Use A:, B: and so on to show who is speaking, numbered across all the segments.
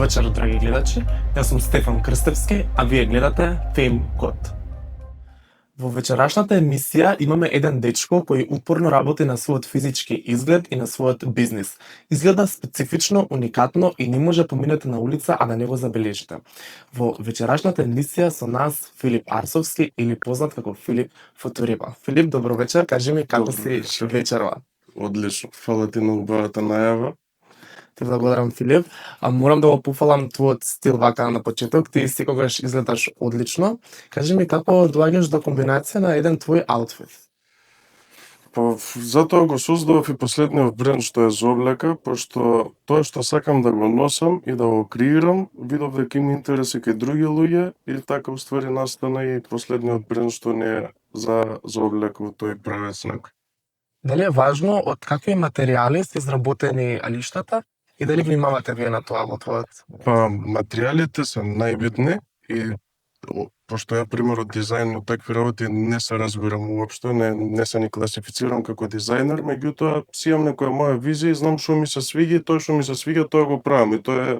A: вечер, драги гледачи. Јас сум Стефан Крстевски, а вие гледате Fame Code. Во вечерашната емисија имаме еден дечко кој упорно работи на својот физички изглед и на својот бизнис. Изгледа специфично, уникатно и не може поминете на улица, а да не го забележите. Во вечерашната емисија со нас Филип Арсовски или познат како Филип Футуриба. Филип, добро вечер, кажи ми како си вечерва?
B: Одлично, фала ти на убавата најава.
A: Те благодарам, Филип. Морам да го пофалам твојот стил вака на почеток. Ти секогаш изгледаш одлично. Кажи ми како доаѓаш до комбинација на еден твој аутфит?
B: Па, затоа го создавав и последниот бренд што е за облека, пошто тоа што сакам да го носам и да го креирам, видов дека има интереси кај други луѓе и така уствари настана и последниот бренд што не е за облека во тој правец некој.
A: Дали е важно од какви материјали се изработени алиштата и дали внимавате вие на тоа во твојот?
B: Па, материјалите се најбитни и пошто ја пример од дизајн од такви работи не се разбирам уопшто, не се ни класифицирам како дизајнер, меѓутоа си имам некоја моја визија и знам што ми се свиѓа и тоа што ми се свиѓа тоа го правам и тоа е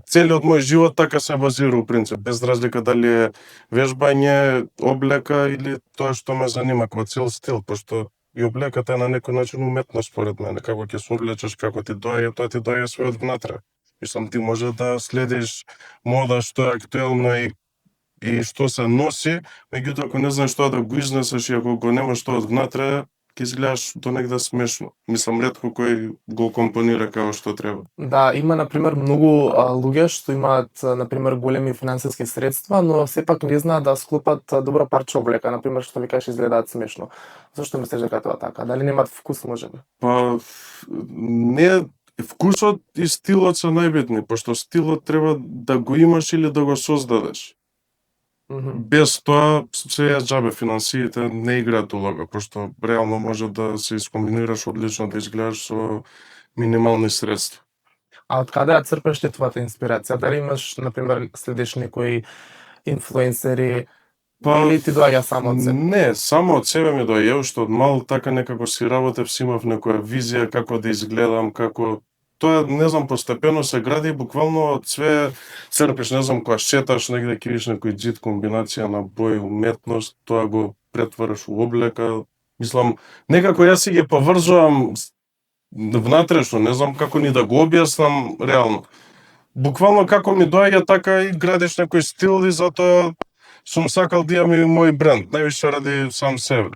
B: целиот мој живот така се базира у принцип, без разлика дали е вежбање, облека или тоа што ме занима како цел стил, пошто и облеката е на некој начин уметност според мене, како ќе се облечеш, како ти доаѓа, тоа ти доаѓа својот внатре. Мислам, ти може да следиш мода што е актуелно и што се носи, меѓутоа ако не знаеш тоа да го изнесеш и ако го немаш тоа од внатре, ќе изгледаш до негде смешно. Мислам, ретко кој го компонира како што треба.
A: Да, има например многу луѓе што имаат например големи финансиски средства, но сепак не знаат да склопат добро парче облека, например што ви кажеш изгледаат смешно. Зошто мислиш дека тоа така? Дали немаат вкус можеби?
B: Па не, вкусот и стилот се најбитни, пошто стилот треба да го имаш или да го создадеш. Без тоа се ја џабе, финансиите не играат улога, пошто реално може да се искомбинираш одлично, да изгледаш со минимални средства.
A: А од каде ја црпеш ти твојата инспирација? Дали имаш, например, следиш некои инфлуенсери или ти доаѓа само од себе?
B: Не, само од себе ми доаѓа, што од мал така некако си работев, си имав некоја визија како да изгледам, како тоа, не знам, постепено се гради, буквално од све црпиш, не знам, кога шеташ негде ќе видиш некој џит комбинација на бој, уметност, тоа го претвараш у облека. Мислам, некако јас си ги поврзувам внатрешно, не знам како ни да го објаснам реално. Буквално како ми доаѓа, така и градиш некој стил и затоа сум сакал да имам и мој бренд, највише ради сам себе.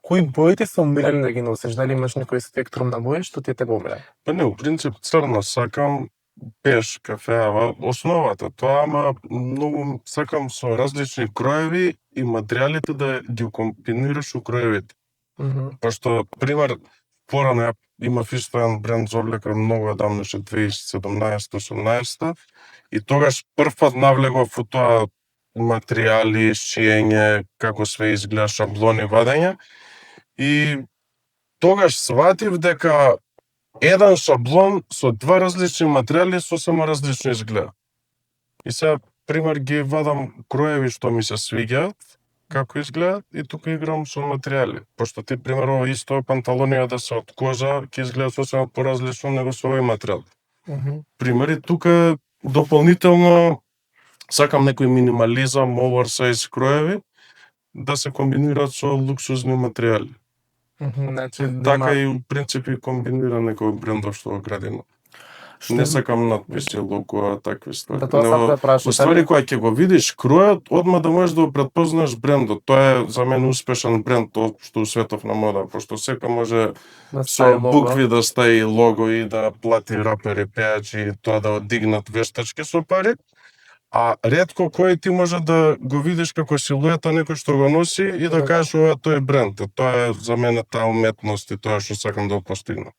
A: Кои бои ти се омилени да ги носиш? Дали имаш некој спектрум на бои што ти те омилени?
B: Па не, у принцип црна сакам, беж, кафеава, основата тоа, ама многу сакам со различни кроеви и материјалите да ги комбинираш у кроевите. Пошто, пример, порано ја имав исто еден бренд за облека многу одамнаше 2017-18 и тогаш првпат навлегов во тоа материјали, шиење, како све изгледа, шаблони, вадење. И тогаш сватив дека еден шаблон со два различни материјали сосема различно изгледа. И сега, пример, ги вадам кроеви што ми се свиѓаат, како изгледаат, и тука играм со материјали. Пошто ти, примерно, исто панталонија да се од кожа, ќе изгледа сосема поразлично него со овој материјал. Примери, тука дополнително сакам некој минимализам, оверсайз кроеви, да се комбинираат со луксузни материјали. Така и у принцип и комбинира некој брендов што го градиме. Не сакам надписи, лого, такви ствари. Уствари, кога ќе го видиш кројот, одма да можеш да го претпознаеш брендот. Тоа е за мене успешен бренд што у светов на мода, пошто секој може со букви да стави лого и да плати рапери, пејачи и тоа да одигнат вештачки со пари. А ретко кој ти може да го видиш како силуета некој што го носи и да кажеш ова тој бренд. Тоа е за мене таа уметност и тоа што сакам да постигнам.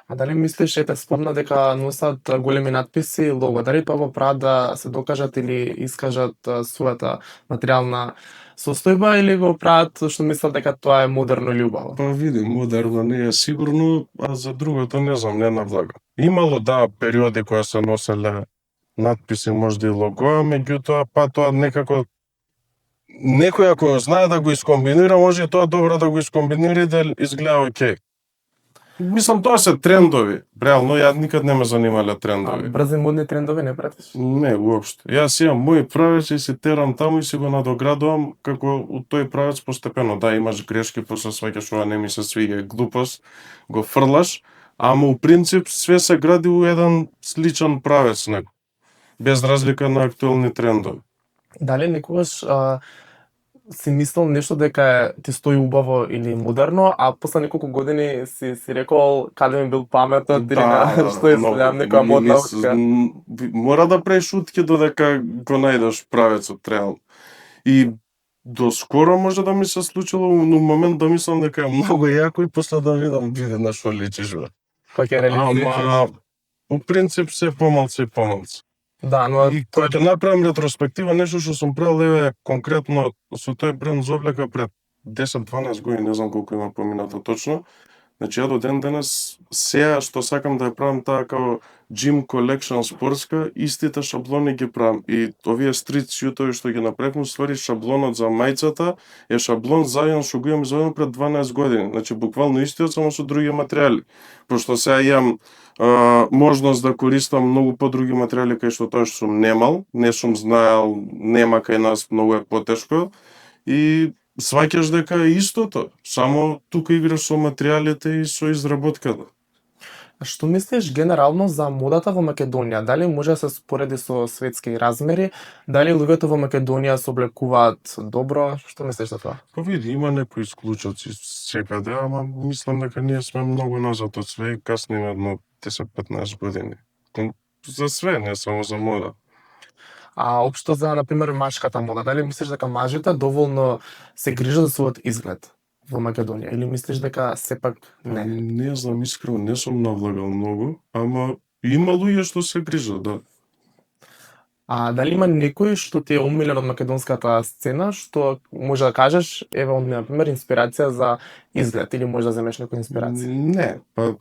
A: А дали мислиш, ете спомна дека носат големи надписи и лого, дали тоа го прават да се докажат или искажат својата материјална состојба или го прават што мислат дека тоа е модерно или убаво?
B: Па види, модерно не е сигурно, а за другото не знам, не навлагам. Имало периоди кои се носеле надписи, можда и лого, меѓутоа па тоа некако некој ако знае да го искомбинира, може и тоа добро да го искомбинира и да изгледа окей. Мислам, тоа се трендови. Реално, ја никад не ме занимале
A: А
B: трендови.
A: брзи модни трендови не пратиш?
B: Не, уопшто. Јас имам мој правец и се терам таму и си го надоградувам како у тој правец постепено. Да, имаш грешки, после сваќаш ова не ми се свиѓа, е глупост, го фрлаш, ама у принцип све се гради у еден сличен правец, без разлика на актуелни трендови.
A: Дали некогаш си мислел нешто дека ти стои убаво или модерно, а после неколку години си рекол каде ми бил паметот или што следам некоја модна опција.
B: Мора да правиш шутки додека го најдеш правецот реално. И до скоро може да ми се случило на момент да мислам дека е многу јако и после да видам виде на што личиш бе.
A: Кој ќе реализираш?
B: Ама у принцип се помалку и помалку.
A: Да, но
B: И кога ќе направам ретроспектива, нешто што сум правил еве конкретно со тој бренд за облека пред 10-12 години, не знам колку има поминато точно. Значи ја до ден денес сеја што сакам да ја правам таа како gym collection спортска, истите шаблони ги правам. И овие стрит сјутови што ги направивме, ствари шаблонот за мајцата е шаблон заедно што го имам заедно пред 12 години. Значи буквално истиот само со други материјали. Пошто сега имам можност да користам многу подруги материјали кај што тоа што сум немал, не сум знаел, нема кај нас, многу е потешко и сваќаш дека е истото, само тука играш со материјалите и со изработката.
A: што мислиш генерално за модата во Македонија? Дали може да се спореди со светски размери? Дали луѓето во Македонија се облекуваат добро? Што мислиш за тоа?
B: Па види, има некои исклучоци секаде, ама мислам дека ние сме многу назад од све и касниме едно 10-15 години. За све, не само за мода.
A: А општо за, например, машката мода, дали мислиш дека мажите доволно се грижат за својот изглед во Македонија или мислиш дека сепак не?
B: Не знам, искрено не сум навлагал многу, ама има луѓе што се грижат, да.
A: А дали има некој што ти е омилен од македонската сцена, што може да кажеш, еве, он ми, например, инспирација за изглед или може да земеш некоја инспирација?
B: Не, па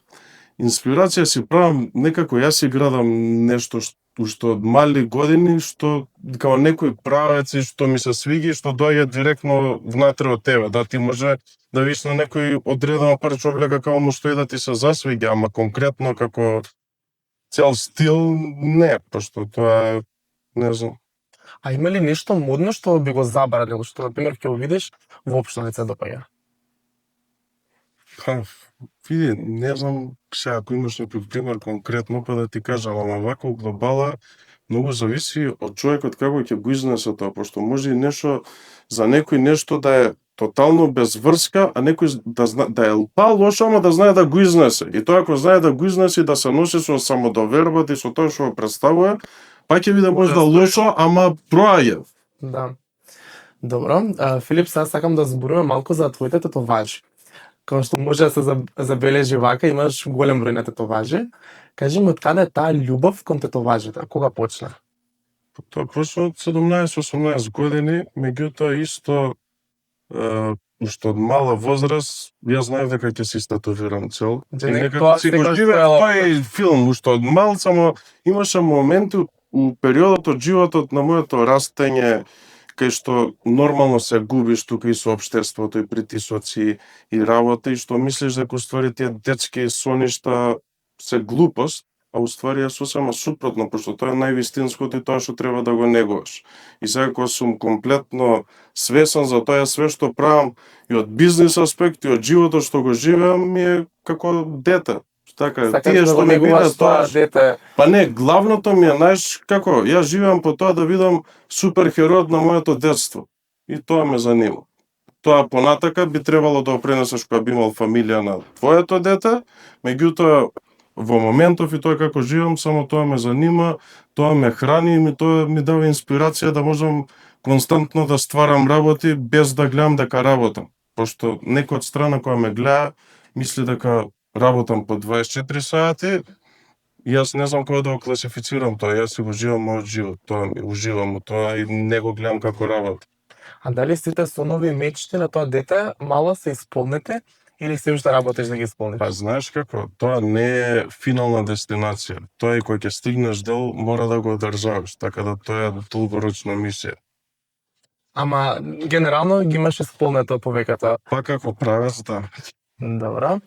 B: инспирација си правам, некако јас си градам нешто што од мали години, што као некој правец и што ми се свиги, што доаѓа директно внатре од тебе. Да, ти може да видиш на некој одредено парче облека како му што и да ти се засвиѓа, ама конкретно како цел стил, не, пошто тоа е, не знам.
A: А има ли нешто модно што би го забранил, што, например, ќе го видиш, воопшто не се допаѓа?
B: Па, види, не знам сега ако имаш некој пример конкретно, па да ти кажам, ама вака у глобала многу зависи од човекот како ќе го изнесе тоа, пошто може и нешто за некој нешто да е тотално без врска, а некој да е па лошо, ама да знае да го изнесе. И тоа ако знае да го изнесе и да се носи со самодовербата и со тоа што го представува, па ќе биде можда лошо, ама проаѓа.
A: Да. Добро, Филип, сега сакам да збориме малку за твоите тетоважи. Како што може да се забележи вака, имаш голем број на тетоважи. Кажи ми, од каде е таа љубов кон тетоважите? Кога почна?
B: Тоа почна од 17-18 години, меѓутоа исто уште од мала возраст, јас знаев дека ќе си статувирам цел. И некако си го живеев тој филм уште од мал, само имаше моменти у периодот од животот на моето растење кај што нормално се губиш тука и со општеството и притисоци и работа и што мислиш дека уствари тие детски соништа се глупост, а уствари е сосема супротно, пошто тоа е највистинското и тоа што треба да го негуваш. И сега кога сум комплетно свесен за тоа све што правам и од бизнес аспект и од животот што го живеам ми е како дете. Така, тие што ме видат тоа
A: дете.
B: Па не, главното ми е, знаеш, како, јас живеам по тоа да видам суперхеројот на моето детство. И тоа ме занима. Тоа понатака би требало да опренесеш кога би имал фамилија на твоето дете, меѓутоа во моментов и тоа како живеам, само тоа ме занима, тоа ме храни и тоа ми дава инспирација да можам константно да стварам работи без да гледам дека работам. Пошто некој од страна која ме гледа, мисли дека работам по 24 сати, јас не знам кога да го класифицирам тоа, јас си го живам мојот живот, тоа ми уживам тоа и не го гледам како работа.
A: А дали сите сонови и мечти на тоа дете мало се исполнете или се уште работиш да ги исполниш?
B: Па знаеш како, тоа не е финална дестинација. Тоа и кога ќе стигнеш дел, мора да го одржаваш, така да тоа е долгорочна мисија.
A: Ама генерално ги имаш исполнето повеќето.
B: Па како правец, да.
A: Добро.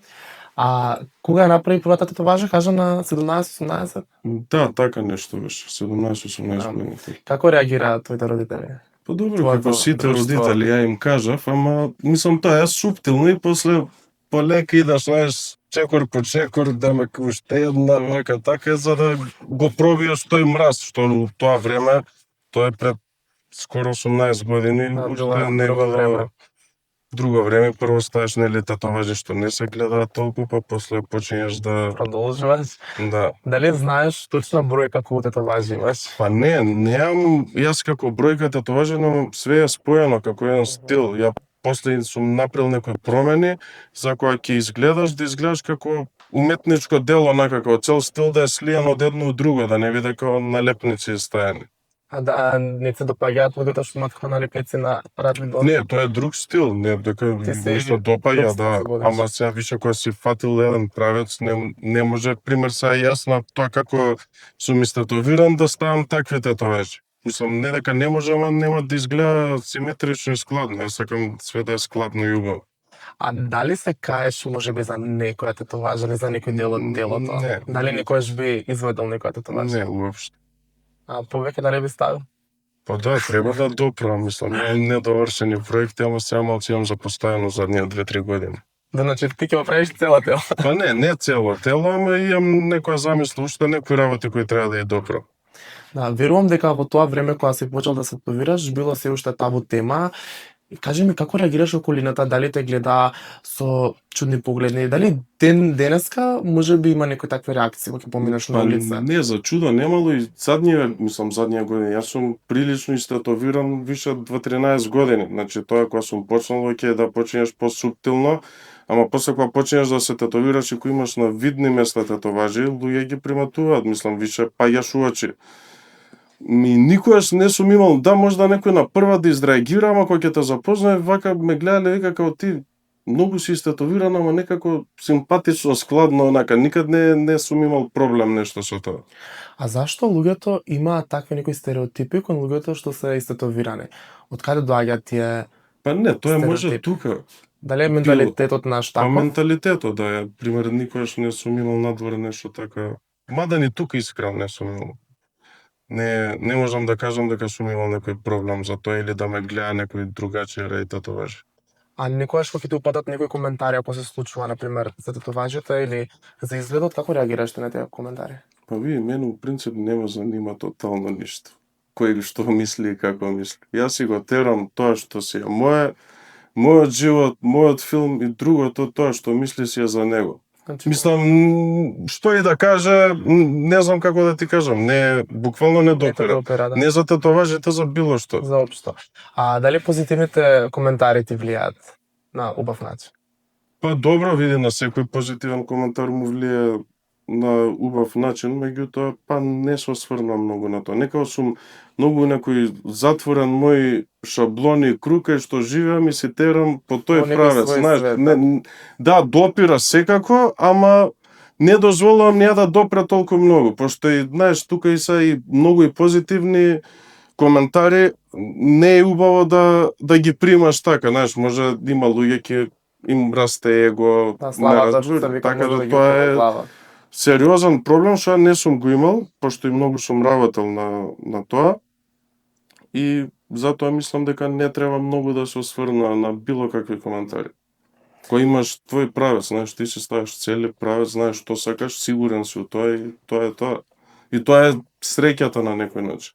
A: А кога ја направи првата тетоважа, кажа на 17-18?
B: Да, така нешто беше, 17-18 години.
A: Како реагираат твоите родители?
B: Па добро,
A: Твоето
B: како сите
A: друштво.
B: родители, ја им кажав, ама мислам тоа е суптилно и после полека идаш, знаеш, чекор по чекор, да ме уште една, вака така, за да го пробиеш тој мраз, што во тоа време, тоа е пред скоро 18 години,
A: Да,
B: уште
A: било
B: не
A: друго време.
B: Друго време, прво ставаш нели татоважи што не се гледаат толку, па после почињаш да
A: Продолжуваш.
B: да.
A: Дали знаеш точна бројка колку тетоважи имаш?
B: Па неам јас како бројка татоважи, но све е споено како еден стил. Ја после сум направил некои промени за која ќе изгледаш да изгледаш како уметничко дело, некако цел стил да е слијан од едно од друго, да не биде како налепници стајани.
A: А да не се допаѓаат луѓето што имаат како налепници на разни бои?
B: Не, тоа е друг стил, не дека
A: Ти си
B: ми се допаѓа,
A: друг стил
B: да,
A: си водиш.
B: ама сега више кога си фатил еден правец, не може, пример сега јас на тоа како сум истетовиран да ставам такви тетоважи. Мислам, не дека не може, ама нема да изгледа симетрично и складно. Јас сакам све да е складно и убаво.
A: А дали се каеш можеби за некоја тетоважа или за некој дел од делото?
B: Не.
A: Дали некојаш би изведел некоја тетоважа?
B: Не, уопште.
A: А повеќе дали би ставил?
B: Па да, треба да доправам, мислам, имам недовршени проекти, ама сега малку имам за постојано заднија 2-3 години.
A: Да, значи ти ќе го правиш цела тело.
B: Па не цело тело, ама имам некоја замисла, уште некои работи кои треба да ја доправам.
A: Да, верувам дека во тоа време кога си почел да се татовираш, било се уште табу тема. И кажи ми како реагираш околината, дали те гледа со чудни погледи, дали денеска можеби има некои такви реакции кога ќе поминеш на улица?
B: Не, за чудо немало и заднија години. Јас сум прилично истетовиран више од 13 години. Значи тоа кога сум почнал ќе да почнеш посуптилно, ама после кога почнеш да се тетовираш и кога имаш на видни места тетоважи, луѓе ги приматуваат, мислам више паѓаш у очи. Ми никогаш не сум имал, да можда некој на прва да изреагира, ама кога ќе те запознае, вака ме гледале вика како ти многу си истетовиран, ама некако симпатично, складно, онака, никад не сум имал проблем нешто со тоа.
A: А зашто луѓето имаат такви некои стереотипи кон луѓето што се истетовирани? Од каде доаѓаат тие?
B: Па не, тоа може
A: Стереотип.
B: тука.
A: Дали е менталитетот наш
B: Па
A: таков?
B: менталитетот, да, пример, никогаш не сум имал надвор нешто така. Мада ни тука искрено не сум имал. Не можам да кажам дека сум имал некој проблем за тоа или да ме гледа некој другачи ради татоважи.
A: А некогаш кога ќе ти упадат некои коментари ако се случува на пример за татоважите или за изгледот, како реагираш на тие коментари?
B: Па ви, мене у принцип не ме занима тотално ништо. Кој што мисли и како мисли. Јас си го терам тоа што си е мојот живот, мојот филм и другото тоа што мисли си е за него.
A: Значи,
B: Мислам, што и да каже, не знам како да ти кажам, буквално не
A: не те
B: допира.
A: допира, да.
B: Не за тетоважите, за било што.
A: Заопшто. А дали позитивните коментари ти влијаат на убав начин?
B: Па добро, види, на секој позитивен коментар му влие на убав начин, меѓутоа, па не се осврнам многу на тоа. Некако сум многу некој затворен мој шаблони и круг кај што живеам и си терам по тој
A: По некој
B: правец,
A: свој
B: знаеш,
A: свет,
B: да, допира секако, ама не дозволувам ја да допре толку многу, пошто и знаеш, тука и се и многу и позитивни коментари, не е убаво да ги примаш така, знаеш, може да има луѓе ќе им расте его,
A: Да, славата што
B: разбира,
A: се вика
B: така
A: може
B: да
A: ги
B: тоа е
A: глава.
B: сериозен проблем што ја не сум го имал, пошто и многу сум работел на тоа. И затоа мислам дека не треба многу да се осврна на било какви коментари. Кој имаш твој правец, знаеш, ти си ставаш цели правец, знаеш што сакаш, сигурен си у тоа и тоа е тоа. И тоа е среќата на некој начин.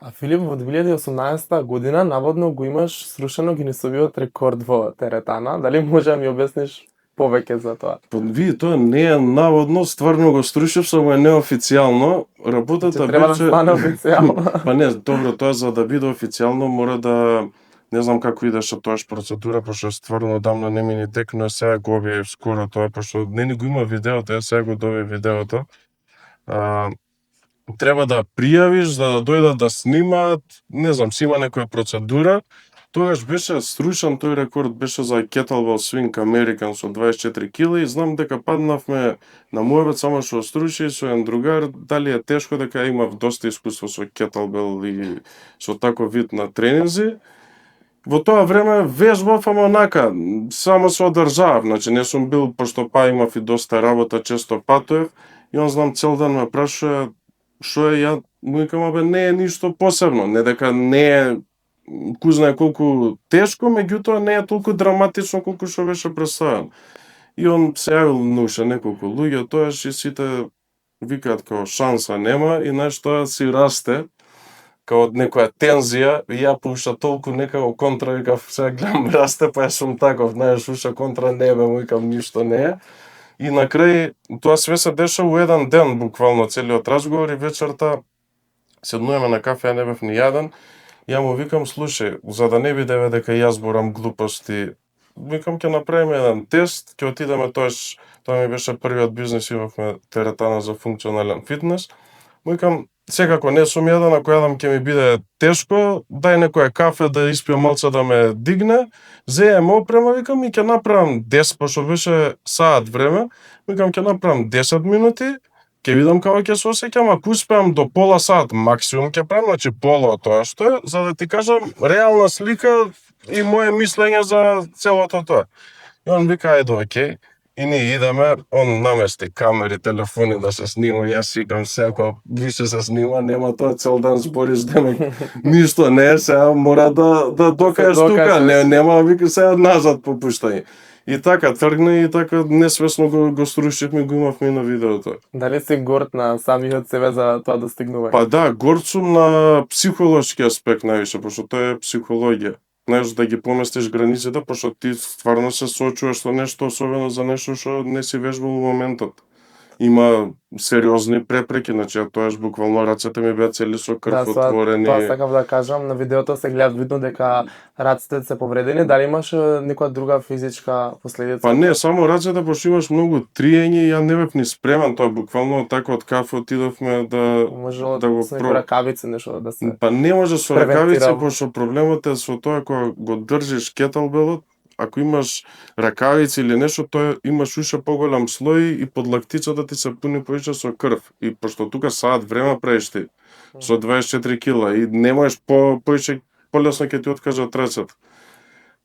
A: А Филип, во 2018 година наводно го имаш срушено Гинисовиот рекорд во теретана. Дали може да ми обясниш повеќе за тоа?
B: Па вие, тоа не е наводно, стварно го струшив, само е неофицијално. Работата
A: Треба да
B: беше...
A: стане официјално.
B: Па не, добро, тоа за да биде официјално мора да... Не знам како идеше тоаш процедура, пошто стварно одамна не ми ни текно, сега го објавив скоро тоа, пошто не ни го има видеото, ја сега го доби видеото. Треба да пријавиш, да дојдат да снимаат, не знам, си има некоја процедура. Тогаш беше струшен тој рекорд, беше за Kettlebell Swing American со 24 кила и знам дека паднавме на муабет само што струши со еден другар, дали е тешко, дека имав доста искуство со Kettlebell и со таков вид на тренинзи. во тоа време вежбав, ама онака, само се одржавав, значи не сум бил, пошто имав и доста работа, често патував, и он знам цел ден ме прашува што е, ја му викам, абе не е ништо посебно, не дека не е кој знае колку тешко, меѓутоа не е толку драматично колку што беше представено. И он се јавил на уште неколку луѓе, тоаш и сите викаат као шанса нема, и знаеш тоа си расте, као од некоја тензија, и ја по уште толку некако контра, викав, сега гледам расте, па ја сум таков, знаеш, уште контра не бе, му викам, ништо не е. И на крај, тоа све се деша у еден ден, буквално целиот разговор, и вечерта седнуваме на кафе, ја не бев ни јаден, ја му викам, слушај, за да не биде дека јас зборам глупости, викам, ќе направиме еден тест, ќе отидеме, тоа ми беше првиот бизнес, имавме теретана за функционален фитнес, му викам, секако не сум јаден, ако јадам ќе ми биде тешко, дај некоја кафе да испијам малце да ме дигне, зеем опрема, викам, и ќе направам 10, пошто беше саат време, викам, ќе направам 10 минути, ќе видам како ќе се осеќам, ако успеам до пола сат максимум ќе правам, значи пола од тоа што е, за да ти кажам реална слика и моje мислење за целото тоа. И он вика, ајде, окей. И ние идеме, он намести камери, телефони да се снима, јас викам, секој више се снима, нема тоа, цел ден збориш, демек ништо не е, сега мора да докажеш тука, нема, вика, сега назад попуштај. И така тргна, и така несвесно го струшивме, го имавме и на видеото.
A: Дали си горд на самиот себе за тоа достигнување?
B: Па да, горд сум на психолошки аспект највише, пошто тоа е психологија. Знаеш, да ги поместиш границите, пошто ти стварно се соочуваш со нешто, особено за нешто што не си вежбал во моментот. Има сериозни препреки, значи тоаш буквално рацете ми беа цели со крв отворени.
A: Тоа сакав да кажам, на видеото се гледа видно дека рацете се повредени, дали имаш некоја друга физичка последица?
B: Па не, само рацете, пошто имаш многу триење, ја не бев ни спремен, тоа буквално така од кафе отидовме да
A: го со ракавици нешто да се.
B: Па не може со ракавици, пошто проблемот е со тоа кога го држиш кетелбелот, ако имаш ракавици или нешто, тоа имаш уште поголем слој и под лактицата ти се пуни повеќе со крв. И пошто тука саат време правиш ти со 24 кила и не можеш повеќе полесно ќе ти откажат рацете.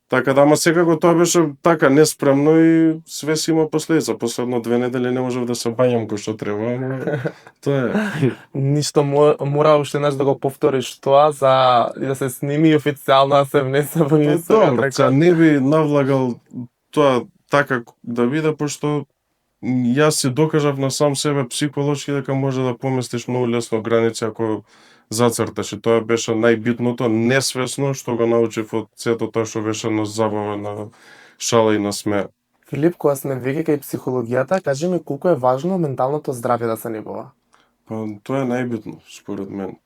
B: Така да, ама секако тоа беше така неспремно и све си има последица. Последно 2 недели не можев да се бањам кој што треба, ама тоа е.
A: Ништо мора уште еднаш да го повториш тоа за и да се сними официјално, да се внесе во Инстаграм.
B: Добро, не би навлагал тоа така да биде, пошто јас си докажав на сам себе психолошки дека може да поместиш многу лесно граници ако зацрташ, и тоа беше најбитното, несвесно што го научив од сето тоа што беше на забава, на шала и на смеа.
A: Филип, кога сме веќе кај психологијата, кажи ми колку е важно менталното здравје да се негува?
B: Па тоа е најбитно според мен.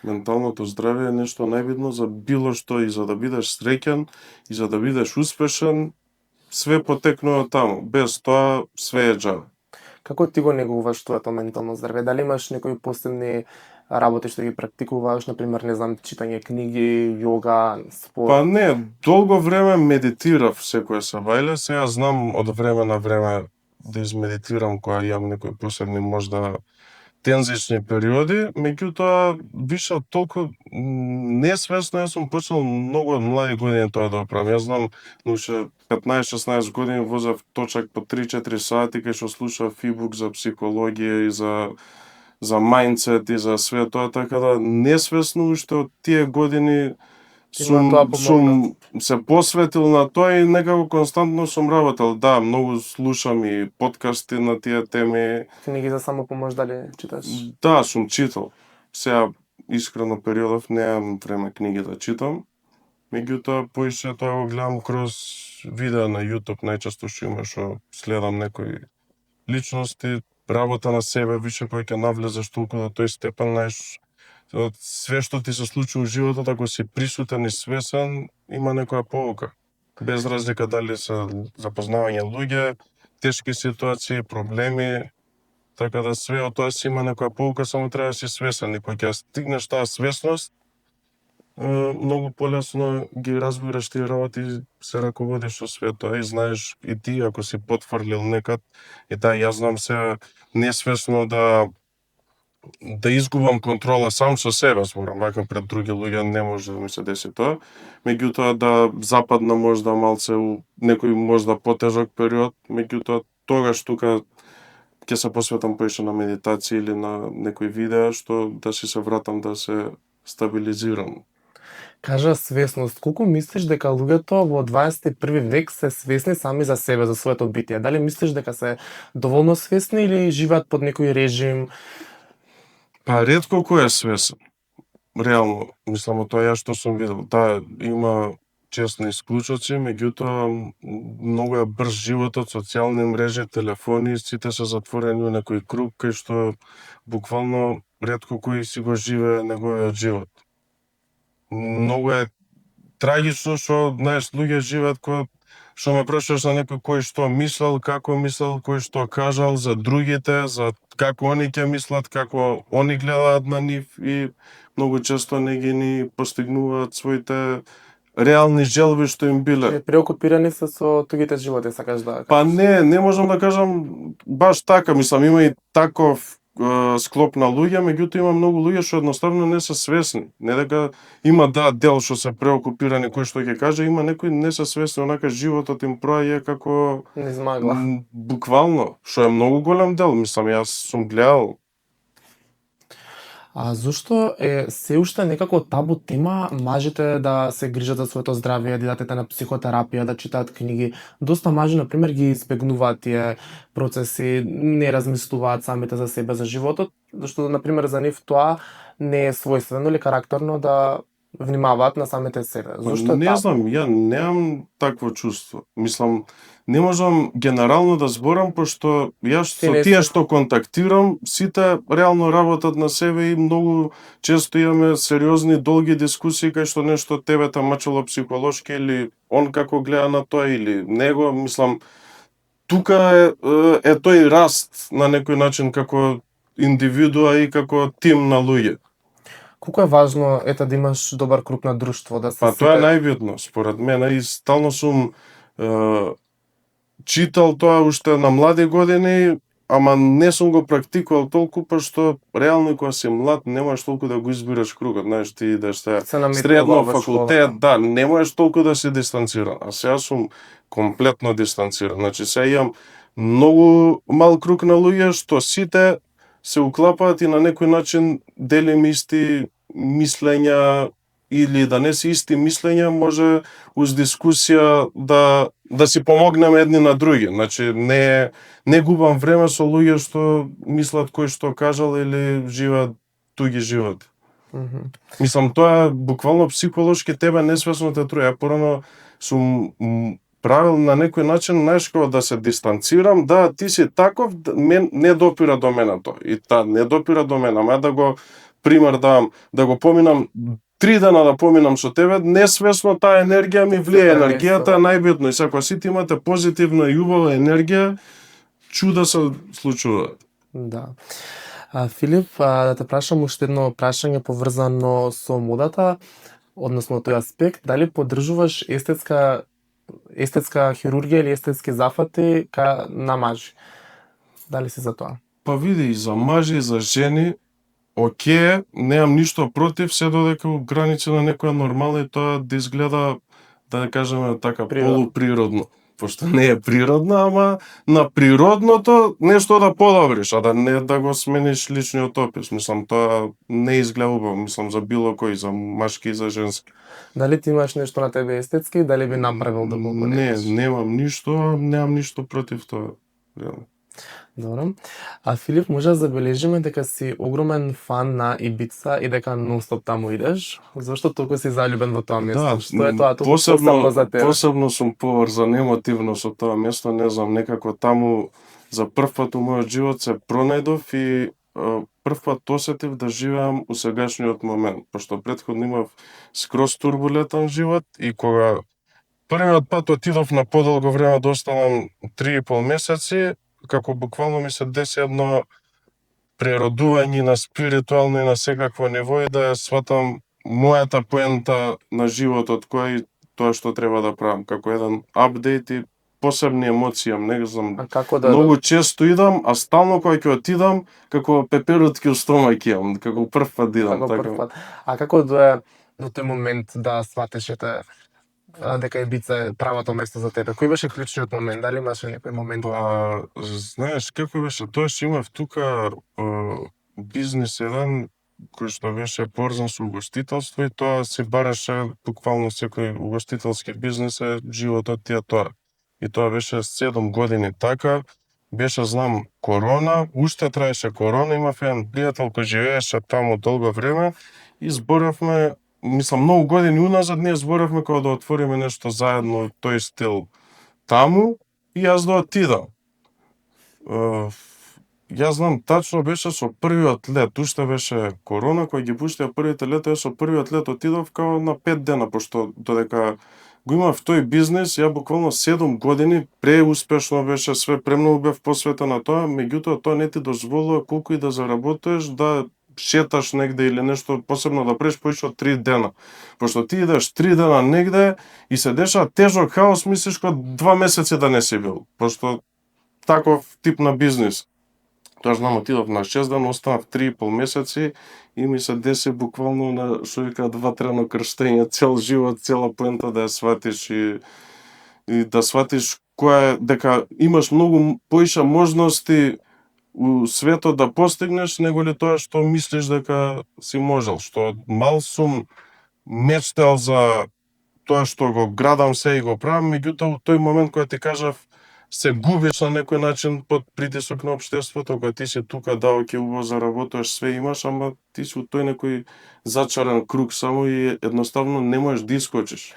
B: Менталното здравје е нешто најбитно за било што, и за да бидеш среќен, и за да бидеш успешен, све потекнува таму. Без тоа све е џабе.
A: Како ти го негуваш твоето ментално здравје? Дали имаш некои посебни работи што ги практикуваш, например, не знам, читање книги, јога, спорт?
B: Па не, долго време медитирав секоја сабајле, сега знам од време на време да измедитирам кога имам некои посебни можда тензични периоди, меѓутоа више толку несвесно јас сум почнал многу од млади години тоа да правам. Јас знам, уште 15-16 години возев точак по 3-4 сати кај што слушав ибук за психологија и за мајндсет и за све тоа, така да несвесно уште од тие години сум се посветил на тоа и некако константно сум работел. Да, многу слушам и подкасти на тие теми.
A: Книги за самопомош дали читаш?
B: Да, сум читал. Сега искрено периодов немам време книги да читам. Меѓутоа поише тоа го гледам кроз видеа на YouTube, најчесто што има, што следам некои личности, работа на себе, више кој ќе навлезеш толку до тој степен, знаеш, од све што ти се случи во животот, ако си присутен и свесен, има некоја поука. Без разлика дали се запознавање луѓе, тешки ситуации, проблеми, така да све од тоа си има некоја поука, само треба да си свесен. И кога ќе стигнеш таа свесност, многу полесно ги разбираш тие работи, се раководиш со све тоа и знаеш и ти ако си потфрлил некад, и да, јас знам се несвесно да да изгубам контрола сам со себе, зборам, вака пред други луѓе не може да ми се деси тоа. Меѓутоа да западна можда малце у некој можда потежок период, меѓутоа тогаш тука ќе се посветам поише на медитација или на некои видеа што да си се вратам да се стабилизирам.
A: Кажа свесност, колку мислиш дека луѓето во 21 век се свесни сами за себе, за своето битие? Дали мислиш дека се доволно свесни или живеат под некој режим?
B: Па ретко кој е свесен. Реално, мислам од тоа ја што сум видел. Да, има честни исклучоци, меѓутоа многу е брз животот, социјални мрежи, телефони, сите се затворени у некој круг кај што буквално ретко кој си го живее неговиот живот. Многу е трагично што, знаеш, луѓе живеат кој што ме прашуваш на некој кој што мислел, како мислел, кој што кажал за другите, за како они ќе мислат, како они гледаат на нив и многу често не ги ни постигнуваат своите реални желби што им биле.
A: Преокупирани се со тугите животи, сакаш да
B: Па
A: кажеш?
B: не можам да кажам баш така, мислам, има и таков склоп на луѓе, меѓутоа има многу луѓе што едноставно не се свесни. Не дека има дел што се преокупирани кој што ќе каже, има некои не се свесни, онака животот им проаѓа како
A: Низ магла.
B: буквално, што е многу голем дел, мислам, јас сум гледал.
A: А зошто е се уште некако табу тема мажите да се грижат за своето здравје, да идат на психотерапија, да читаат книги? Доста мажи, например, ги избегнуваат тие процеси, не размислуваат самите за себе, за животот, зашто, например, за нив тоа не е својствено или карактерно да внимаваат на самите себе. Зошто е
B: Не
A: табу?
B: знам, ја немам такво чувство. Мислам, не можам генерално да зборам, пошто јас
A: Ти
B: со
A: не
B: тие
A: си.
B: што контактирам, сите реално работат на себе и многу често имаме сериозни, долги дискусии кај што нешто тебе те мачело психолошки или он како гледа на тоа или него, мислам, тука е тој раст на некој начин како индивидуа и како тим на луѓе.
A: Колку е важно да имаш добар круг на друштво, да се
B: Па тоа е
A: сите
B: најбитно, според мене, и стално сум читал тоа уште на млади години, ама не сум го практикувал толку, пошто реално кога си млад не можеш толку да го избираш кругот, знаеш, ти идеш
A: се наметнува
B: средно,
A: во
B: факултет,
A: школата?
B: да, не можеш толку да си дистанциран, а сега сум комплетно дистанциран. Значи сега имам многу мал круг на луѓе што сите се уклапаат и на некој начин делим исти мислења или да не се исти мислења, може уз дискусија да си помогнеме едни на други. Значи не губам време со луѓе што мислат кој што кажал или живеат туги живот.
A: Мгм.
B: Мислам, тоа буквално психолошки тебе несвесно те труе. Ја порано сум правил на некој начин, знаеш, како да се дистанцирам, да, ти си таков, не допира до мене тоа. И не допира до мене, ама да го пример да го поминам 3 дена да поминам со тебе, несвесно таа енергија ми влие, енергијата е најбитно и ако сите имате позитивна и убава енергија, чуда се случуваат.
A: Да. Филип, да те прашам уште едно прашање поврзано со модата, односно тој аспект, дали поддржуваш естетска хирургија или естетски зафати на мажи? Дали си за тоа?
B: Па види, и за мажи, и за жени, окей, немам ништо против, се додека у граници на некоја нормала и тоа да изгледа, да кажеме така,
A: Природно.
B: полуприродно. Пошто не е природно, ама на природното нешто да подобриш, а да не да го смениш личниот опис. Мислам, тоа не изгледа убаво, мислам, за било кој, за машки и за женски.
A: Дали ти имаш нешто на тебе естетски, дали би направил да го
B: Не,
A: подобриш?
B: немам ништо против тоа. Реално.
A: Добро. Филип, може да забележиме дека си огромен фан на Ибица и дека нонстоп таму идеш. Зошто толку си залюбен во тоа место? Што е тоа толку посебно за тебе?
B: Посебно сум поврзан емотивно со тоа место, не знам, некако таму за прв пат у мојот живот се пронајдов и прв пат осетив да живеам у сегашниот момент, пошто претходно имав скроз турбулентен живот и кога првиот пат отидов на подолго време да останам 3,5 месеци, како буквално ми се деси едно преродување на спиритуално и на секакво ниво и да ја сватам мојата поента на животот, кој тоа што треба да правам, како еден апдейт и посебни емоции, не знам.
A: А како да
B: Многу често идам, а стално кога ќе отидам, како пеперутки у стомак имам, како прв пат идам,
A: како прв
B: така.
A: пат? А како дое до тој момент да сватиш дека Ибица е правото место за тебе? Кој беше клучниот момент? Дали имаше некој момент?
B: Знаеш како беше, тоаш имав тука бизнис еден кој што беше поврзан со угостителство и тоа се бараше буквално секој угостителски бизнес е животот ти е тоа. И тоа беше 7 години така. Беше, знам, корона, уште траеше корона, имав еден пријател кој живееше таму долго време и зборавме, мислам, многу години уназад ние зборавме кога да отвориме нешто заедно тој стил таму и јас да отидам. Јас знам тачно беше со првиот лет, уште беше корона, кој ги пуштија првите лета, со првиот лет отидов као на 5 дена, пошто додека го имав тој бизнес, ја буквално 7 години преуспешно беше све, премногу бев посветен на тоа, меѓутоа тоа не ти дозволува колку и да заработиш да шеташ негде или нешто посебно да правиш поише од 3 дена. Пошто ти идеш 3 дена негде и се деша тежок хаос, мислиш кога 2 месеци да не си бил, пошто таков тип на бизнес. Тоа знам, отидов на 6 дена, останав 3,5 месеци и ми се деси буквално на што викаат ватрено крштење, цел живот, цела поента да ја сватиш и да сватиш која е, дека имаш многу поише можности у светот да постигнеш него ли тоа што мислиш дека си можел, што мал сум мечтал за тоа што го градам се и го правам, меѓутоа у тој момент кога ти кажав се губиш на некој начин под притисок на општеството, кога ти си тука, да, оке, убаво заработуваш, све имаш, ама ти си у тој некој зачаран круг само и едноставно не можеш да искочиш.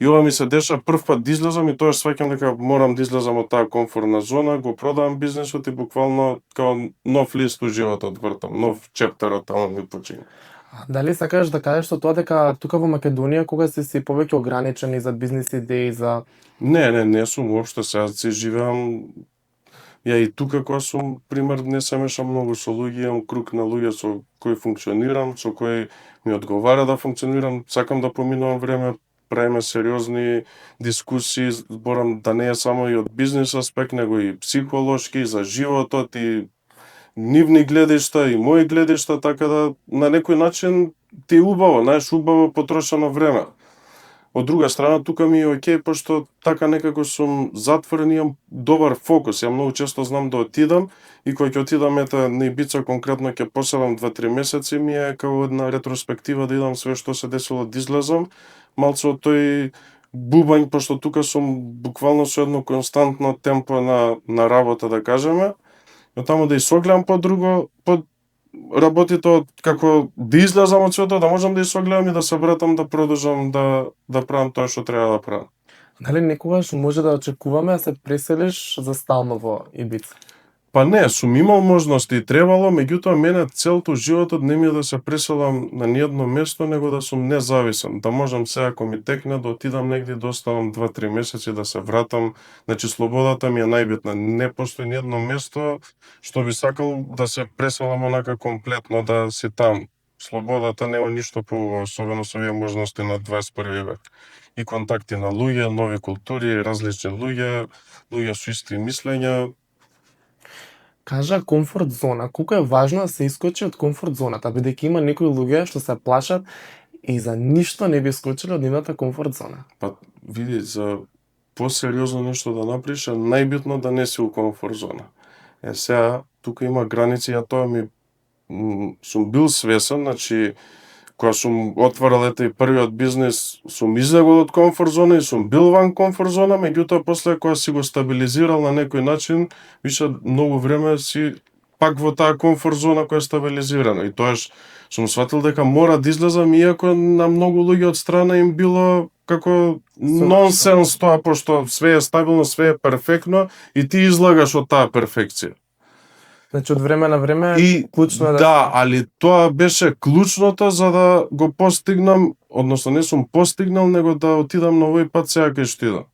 B: И ова ми се деша прв пат да излезам и тоа сваќам дека морам да излезам од таа комфортна зона, го продавам бизнесот и буквално као нов лист у животот вртам, нов чептер од таму ми почиња.
A: Дали сакаш да кажеш со тоа дека тука во Македонија кога си повеќе ограничени за бизнис идеи, за
B: Не сум уопште, сега си живеам. Ја и тука кога сум, пример, не се мешам многу со луѓе, имам круг на луѓе со кои функционирам, со кои ми одговара да функционирам, сакам да поминувам време, правиме сериозни дискусии, зборам да не е само и од бизнес аспект, него и психолошки, за животот и нивни гледишта и мои гледишта, така да на некој начин ти е убаво, знаеш, убаво потрошено време. Од друга страна, тука ми е окей, пошто така некако сум затворен и имам добар фокус. Ја многу често знам да отидам и кога ќе отидам на Ибица конкретно ќе поседам 2-3 месеци, ми е како една ретроспектива да идам све што се десило да излезам, малце од тој бубањ, пошто тука сум буквално со едно константно темпо на работа, да кажеме, но таму да и согледам подруго, работите од како да излезам од светот, да можам да согледам и да се вратам да продолжам да правам тоа што треба да правам.
A: дали некогаш може да очекуваме да се преселиш за стално во Ибица?
B: Па не, сум имал можности и требало, меѓутоа мене целото животот не ми е да се преселам на ниедно место, него да сум независен, да можам сега ако ми текне да отидам негде да оставам 2-3 месеци да се вратам. Значи слободата ми е најбитна. Не постои ниедно место што би сакал да се преселам онака комплетно да си там. Слободата нема ништо поубаво, особено со овие можности на 21 век. И контакти на луѓе, нови култури, различни луѓе со исти мислења.
A: Кажа комфорт зона, колку е важно да се искочи од комфорт зоната, бидејќи има некои луѓе што се плашат и за ништо не би искочиле од нивната комфорт зона.
B: Па види, за посериозно нешто да направиш е најбитно да не си у комфорт зона. Сега тука има граници, ја тоа сум бил свесен, значи кога сум отварал и првиот бизнес, сум излегол од комфорт зона и сум бил ван комфорт зона, меѓутоа после кога си го стабилизирал на некој начин, више многу време си пак во таа комфорт зона која е стабилизирана. И тоаш сум сватил дека мора да излезам, иако на многу луѓе од страна им било како нонсенс тоа, пошто све е стабилно, све е перфектно и ти излагаш од таа перфекција.
A: Значи од време на време клучно е
B: да, али тоа беше клучното за да го постигнам, односно не сум постигнал, него да отидам на овој пат сега кај што идам.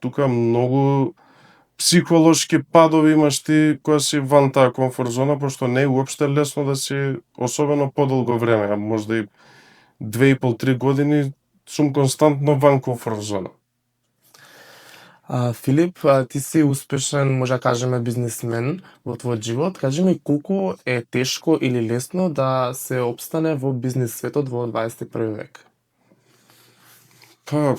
B: Тука многу психолошки падови имаш ти која си ван таа комфорт зона, пошто не е уопште лесно да си, особено подолго време, можда и 2,5-3 години сум константно ван комфорт зона.
A: Филип, ти си успешен, може да кажеме, бизнисмен во твојот живот. Кажи ми колку е тешко или лесно да се опстане во бизнис светот во 21 век?
B: Па,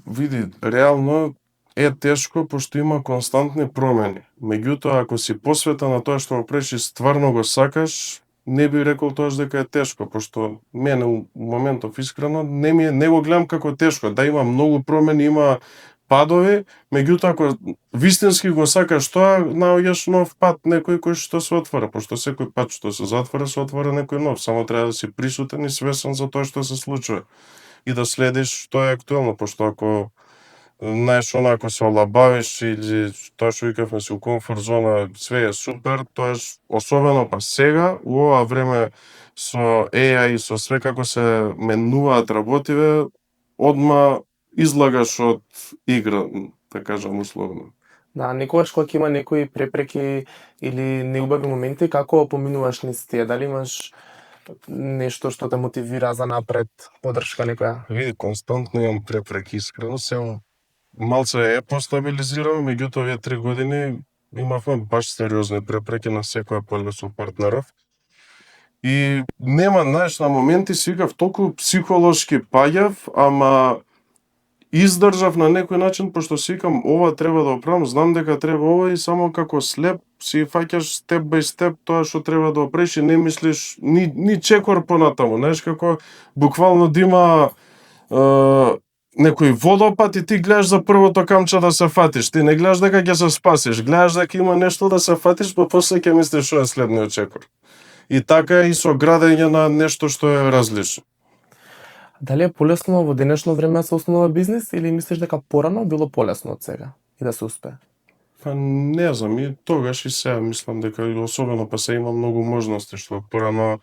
B: види, реално е тешко, пошто има константни промени. Меѓутоа, ако си посветен на тоа што го правиш и стварно го сакаш, не би рекол тоа дека е тешко, пошто мене у моментов искрено не го гледам како тешко. Да, има многу промени, има падови, меѓутоа ако вистински го сакаш тоа, наоѓаш нов пат, некој кој што се отвора, пошто секој пат што се затвора, се отвора некој нов, само треба да си присутен и свесен за тоа што се случува и да следиш што е актуелно, пошто ако знаеш, онако се олабавиш или тоа што викавме си у комфорт зона, све е супер, тоаш особено па сега, у ова време со AI и со све како се менуваат работиве, одма излагаш од игра, да кажам условно.
A: Да, некогаш кога ќе има некои препреки или неубави моменти, како поминуваш низ тие? Дали имаш нешто што те мотивира за напред, поддршка некоја?
B: Види, константно имам препреки, искрено, се малце е постабилизирано, меѓутоа овие 3 години имавме баш сериозни препреки на секоја поле со партнеров. И нема, знаеш, на моменти си викав толку психолошки паѓав, ама издржав на некој начин, пошто си викам ова треба да оправам, знам дека треба ова и само како слеп си фаќаш степ бај степ тоа што треба да опреш и не мислиш ни чекор понатаму, знаеш, како буквално да има некој водопад и ти гледаш за првото камче да се фатиш, ти не гледаш дека ќе се спасиш, гледаш дека има нешто да се фатиш, па после ќе мислиш што е следниот чекор. И така е и со градење на нешто што е различно.
A: Дали е полесно во денешно време да се основа бизнис или мислиш дека порано било полесно од сега и да се успее?
B: Па не знам, и тогаш и сега мислам дека особено па се има многу можности што порано,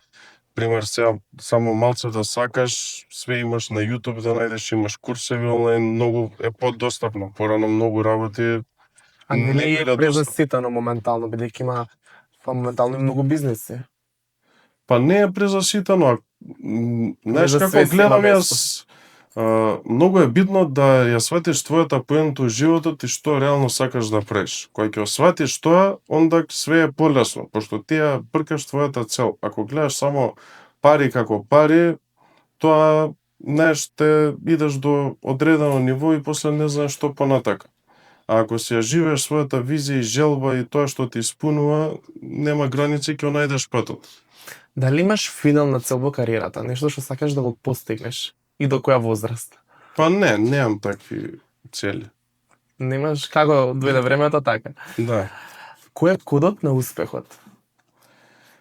B: пример сега само малце да сакаш, све имаш на YouTube да најдеш, имаш курсеви онлайн, многу е подостапно. Порано многу работи
A: А не
B: не
A: е
B: биле достапни.
A: презаситено моментално, бидејќи има моментално и многу бизниси.
B: Па не е презаситено, знаеш
A: за
B: како
A: све си
B: гледам
A: има
B: јас, многу е битно да ја сватиш твојата поента у животот и што реално сакаш да правиш. Кога ќе сватиш тоа, онда све е полесно, пошто ти ја бркаш твојата цел. Ако гледаш само пари како пари, тоа, знаеш, те идеш до одредено ниво и после не знаеш што понатака. А ако си ја живееш својата визија и желба и тоа што ти испунува, нема граници, ќе најдеш патот.
A: Дали имаш финална цел во кариерата, нешто што сакаш да го постигнеш и до која возраст?
B: Па не, немам такви цели.
A: Немаш како дојде времето така.
B: Да.
A: Кој е кодот на успехот?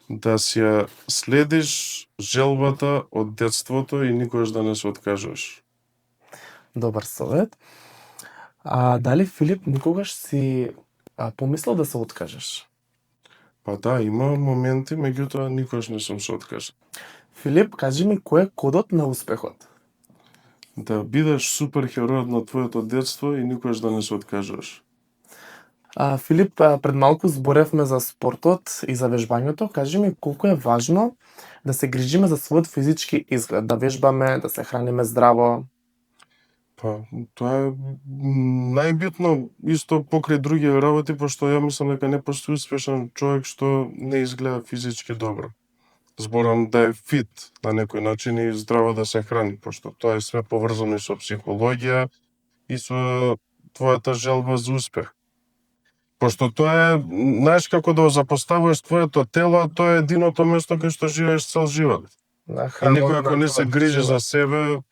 B: Да си ја следиш желбата од детството и никогаш да не се откажуваш.
A: Добар совет. Дали Филип никогаш си помислил да се откажеш?
B: Па да, има моменти, меѓутоа никогаш не сум се откажал.
A: Филип, кажи ми кој е кодот на успехот?
B: Да бидеш супер херојот на твоето детство и никогаш да не се откажуваш.
A: Филип, пред малку зборевме за спортот и за вежбањето. Кажи ми колку е важно да се грижиме за својот физички изглед, да вежбаме, да се храниме здраво.
B: Па, тоа е најбитно исто покрај други работи, пошто ја мислам дека не постои успешен човек што не изгледа физички добро. Зборам да е фит на некој начин и здраво да се храни, пошто тоа е све поврзано и со психологија и со твојата желба за успех. Пошто тоа е, знаеш како да го запоставуваш твоето тело, а тоа е единото место кај што живееш цел живот.
A: Да,
B: А некој ако не се грижи за себе,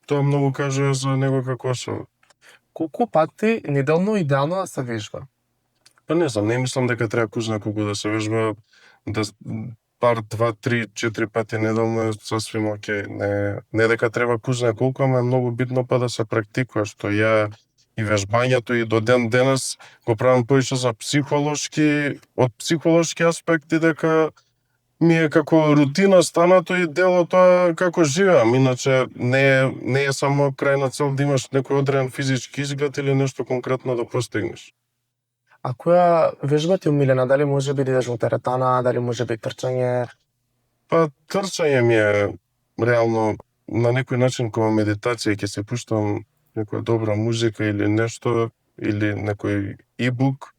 B: тоа многу кажува за него како особа.
A: Колку пати неделно идеално да се вежба?
B: Па не знам, не мислам дека треба кузна колку да се вежба, да пар, 2, 3, 4 пати неделно е сасвим окей. Не дека треба кузна колку, ама е многу битно па да се практикува, што ја и вежбањето и до ден денес го правам повеќе за од психолошки аспекти, дека ми е како рутина станато и дело тоа како живеам. Иначе не е само крајна цел да имаш некој одреден физички изглед или нешто конкретно да постигнеш.
A: А која вежба ти е омилена? Дали може би да идеш во теретана, дали може би трчање?
B: Па трчање ми е реално на некој начин кога медитација ќе се пуштам некоја добра музика или нешто, или некој ебук.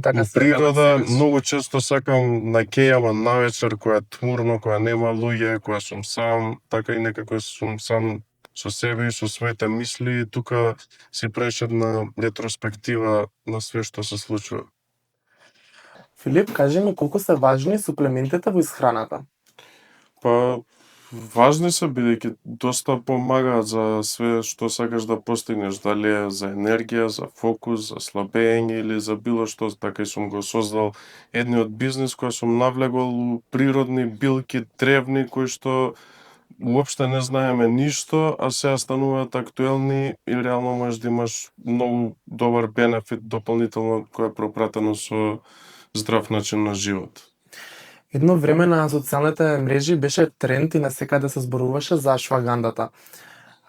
A: Така
B: Во
A: се
B: природа
A: релаксираш.
B: многу често сакам на кејама навечер, која е тмурно, која нема луѓе, која сум сам, така и некако сум сам со себе и со своите мисли, и тука си правиш една ретроспектива на све што се случува.
A: Филип, кажи ми колку се важни суплементите во исхраната?
B: Па, важни се бидејќи доста помагаат за све што сакаш да постигнеш, дали е за енергија, за фокус, за слабење или за било што, така и сум го создал едниот бизнис кој сум навлегол у природни билки, древни, кои што уопште не знаеме ништо, а сега стануваат актуелни и реално можеш да имаш многу добар бенефит дополнително кој е пропратено со здрав начин на живот.
A: Едно време на социјалните мрежи беше тренд и насекаде се зборуваше за ашвагандата.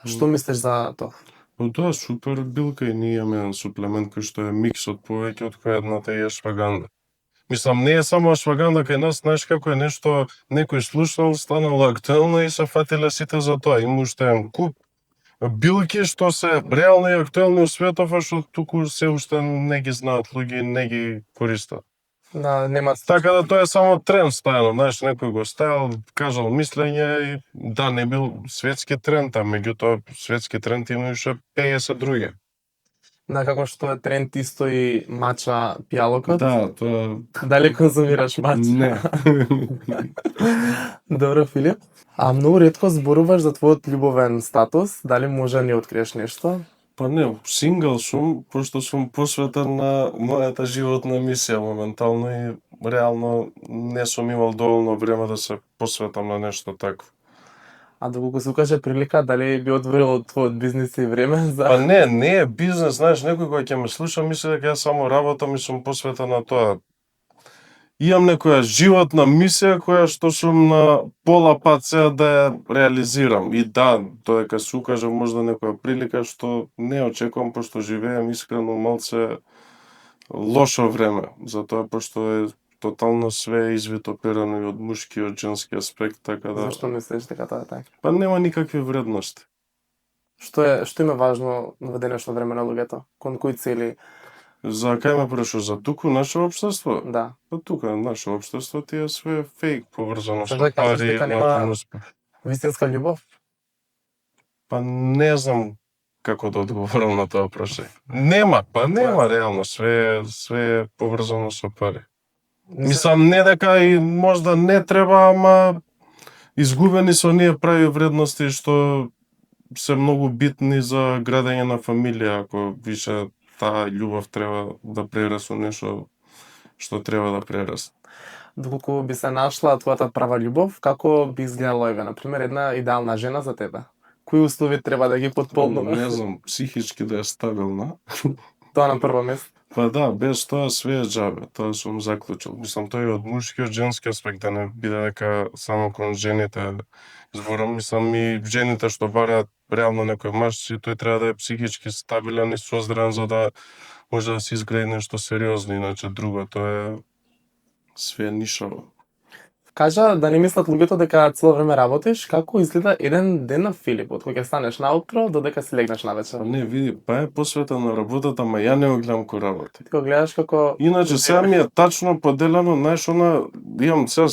A: Што мислиш за тоа?
B: Па тоа супер билка и ние имаме еден суплемент кој што е микс од повеќе од која едната и ашваганда. Мислам, не е само ашваганда кај нас, знаеш како е нешто, некој слушал, станало актуелно и се фатиле сите за тоа. Има уште еден куп билки што се реални и актуелни у светов, а што туку се уште не ги знаат луѓе и не ги користат.
A: Да, нема
B: Така да тоа е само тренд стајано, знаеш, некој го ставил, кажал мислење и да, не бил светски тренд, а меѓутоа светски тренд има уште 50 други.
A: да, како што е тренд исто и мача пијалокот.
B: Да, тоа
A: Дали конзумираш мача?
B: не.
A: Добро, Филип. А многу ретко зборуваш за твојот љубовен статус. Дали може да ни откриеш нешто?
B: Па не, сингл сум, пошто сум посветен на мојата животна мисија моментално и реално не сум имал доволно време да се посветам на нешто такво.
A: А доколку се укаже прилика, дали би отворил твојот бизнис и време за...
B: Па не е бизнес, знаеш, некој кој ќе ме слуша мисли дека ја само работам и сум посветен на тоа. Имам некоја животна мисија која што сум на пола пат сега да ја реализирам. И да, додека се укаже можда некоја прилика што не очекувам, пошто живеем искрено малце лошо време. Затоа пошто е тотално све извитоперено и од мушки и од женски аспект, така да...
A: Зашто мислиш дека тоа е така?
B: Па нема никакви вредности.
A: Што им е важно во денешно време на луѓето? Кон кои цели?
B: За кај ме прашуваш, за туку наше општество?
A: Да.
B: Па тука наше општество ти е све фейк, поврзано
A: Што
B: со
A: да кажеш
B: пари,
A: дека нема-
B: лакен успех.
A: Вистинска љубов?
B: Па не знам како да одговорам на тоа прашање. Нема реално, све е поврзано со пари. Мислам не дека и можда не треба, ама изгубени со ние прави вредности што се многу битни за градење на фамилија, ако више таа љубов треба да прерасне нешто што треба да прерасне.
A: Доколку би се нашла твојата права љубов, како би изгледала еве, например, една идеална жена за тебе? Кои услови треба да ги потполнува?
B: Не знам, психички да е стабилна.
A: Тоа на прво место.
B: Па да, без тоа све е џабе, тоа сум заклучил. Мислам, тоа и од мушки и од женски аспект, да не биде дека само кон жените зборам. Мислам, и жените што бараат реално некој маж, и тој треба да е психички стабилен и созрен за да може да се изгради нешто сериозно, иначе друго, тоа е све нишаво.
A: Кажа да не мислат луѓето дека цело време работиш, како изгледа еден ден на Филип, од кога ќе станеш наутро додека си легнеш навечер?
B: Не, види, па е посветен на работата, ама ја не го гледам кој работи.
A: Ти го гледаш како...
B: Иначе сега ми е тачно поделено, знаеш, имам сега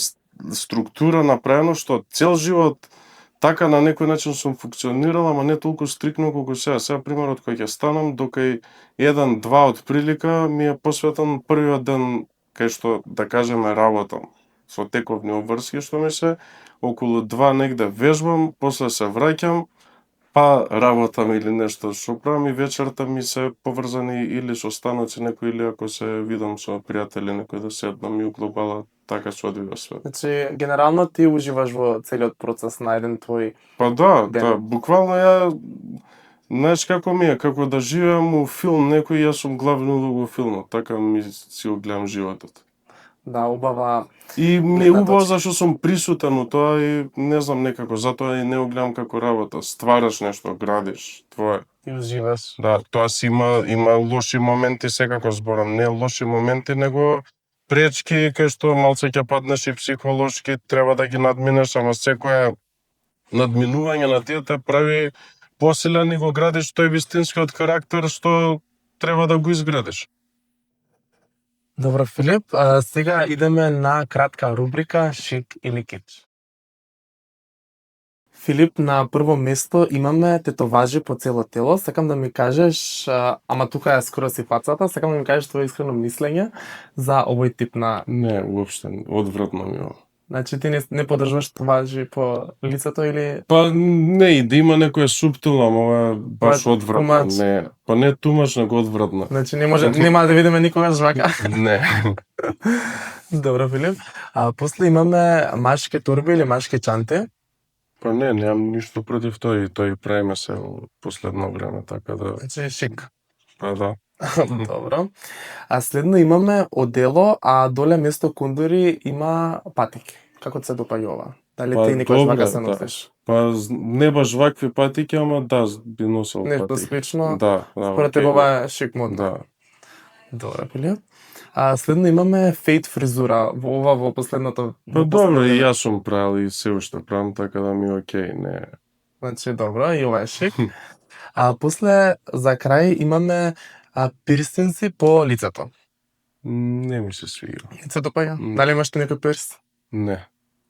B: структура направено што цел живот така на некој начин сум функционирал, ама не толку стрикно колку сега. Сега примерот кој ќе станам, дока 1-2 од прилика ми е посветен првиот ден кај што да кажеме работам со тековни обврски што ми се околу 2 негде вежбам, после се враќам, па работам или нешто што правам и вечерта ми се поврзани или со станоци некој или ако се видам со пријатели некој да седнам и у глобала, така се одвива свет.
A: Значи, генерално ти уживаш во целиот процес на еден твој...
B: Па да,
A: ден.
B: да, буквално ја знаеш како ми е, како да живеам у филм некој, јас сум главни улог во филмот, така ми си го гледам животот.
A: Да, убава...
B: И ми е
A: Гледна
B: убаво
A: точка.
B: зашто сум присутен у тоа и не знам некако, затоа и не го гледам како работа. Ствараш нешто, градиш, твое.
A: И уживаш.
B: Да, тоа си има лоши моменти, секако зборам, не лоши моменти, него пречки кај што малце ќе паднеш и психолошки, треба да ги надминеш, ама секое надминување на тие те прави посилен и го градиш тој вистинскиот карактер што треба да го изградиш.
A: Добро, Филип, сега идеме на кратка рубрика Шик или кич. Филип, на прво место имаме тетоважи по цело тело. Сакам да ми кажеш, ама тука е скоро си фацата, сакам да ми кажеш твое искрено мислење за овој тип на...
B: Не, уопште, одвратно ми е ова.
A: Значи ти не поддржуваш тетоважи по лицето или...
B: Па не, и да има некоја суптилно, ама ова е баш
A: Па,
B: одвратно.
A: тумач.
B: Не, па не тумач, него одвратно.
A: Значи нема да видиме никогаш вака.
B: Не.
A: Добро, Филип. После имаме машки торби или машки чанти.
B: Па не, немам ништо против тој, и тој правиме се во последно време, така да...
A: Значи шик.
B: Па да.
A: Добро. Следно имаме одело, а доле место кондори има патики. Како се допаѓа ова? Дали
B: Па,
A: ти никогаш
B: добро,
A: вака се
B: да.
A: носиш?
B: Па не баш вакви патики, ама да, би носел
A: Нешто
B: патики.
A: слично.
B: Да, да.
A: Според тебе
B: окей,
A: ова е шик модно.
B: Да.
A: Добро, Филип. Следно имаме фейт фризура. Во последното...
B: Па добро, и јас сум правил и се уште правам, така да ми е окей, не.
A: Значи, добро, и ова е шик. После, за крај, имаме пирсинси по лицето.
B: Не ми се свига.
A: Не се допаѓа?
B: Не.
A: Дали имаш некој пирс?
B: Не.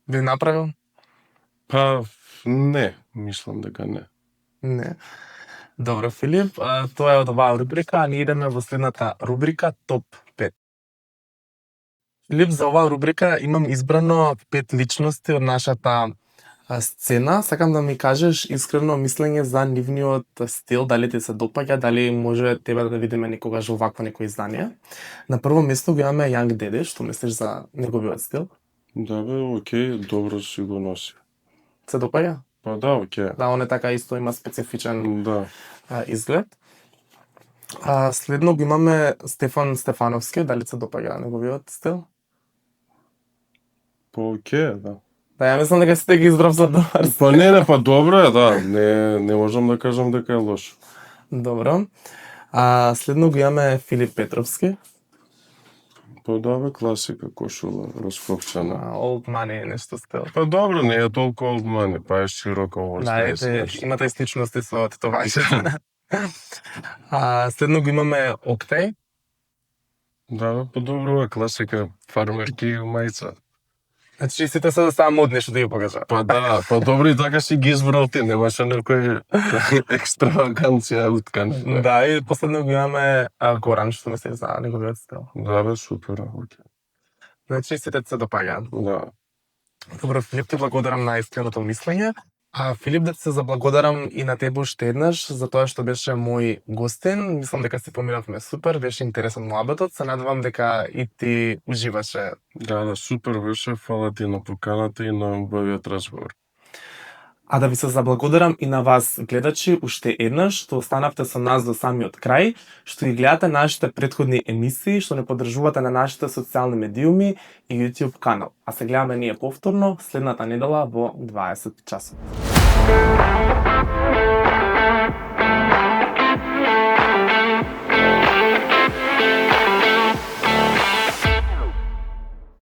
A: Би направил?
B: Па не, мислам дека не.
A: Не. Добро, Филип, тоа е од оваа рубрика, а ние идеме во следната рубрика Топ 5. Филип, за оваа рубрика имам избрано 5 личности од нашата сцена. Сакам да ми кажеш искрено мислење за нивниот стил, дали ти се допаѓа, дали може тебе да видиме некогаш во вакво некој издание. На прво место го имаме Young Деде, што мислиш за неговиот стил?
B: Да бе, окей, добро си го носи.
A: Се допаѓа?
B: Па да, окей.
A: Да, он е така исто, има специфичен
B: Да.
A: изглед. Следно го имаме Стефан Стефановски, дали се допаѓа неговиот стил?
B: Па окей, да.
A: Да, ја мислам дека сите ги избрав за добар стил.
B: Па не, па добро е, да. Не можам да кажам дека е лошо.
A: Добро. Следно го имаме Филип Петровски.
B: Па да бе, класика, кошула, раскопчана.
A: Old Money, нешто стил.
B: Па добро, не е толку old money, па е широко ворст.
A: Да, имате сличности со тетоважите. Следно го имаме Октај.
B: Да бе, па добро е класика, фармерки и мајца.
A: Значи сите се само модни што да ги покажа.
B: Па да, па добро и така си ги избрал ти, немаше некој екстраваганција уткан.
A: Да, и последно го имаме Горан, што мислиш за неговиот стил.
B: Да бе, супер, окей.
A: Значи сите се допаѓаат.
B: Да.
A: Добро, Филип, ти благодарам на искреното мислење. Филип, да се заблагодарам и на тебе уште еднаш за тоа што беше мој гостин. Мислам дека се поминавме супер, беше интересен муабетот. Се надевам дека и ти уживаше.
B: Да, супер беше, фала ти на поканата и на убавиот разговор.
A: А да ви се заблагодарам и на вас, гледачи, уште еднаш, што останавте со нас до самиот крај, што ги гледате нашите претходни емисии, што не поддржувате на нашите социјални медиуми и YouTube канал. А се гледаме ние повторно следната недела во 20 часот.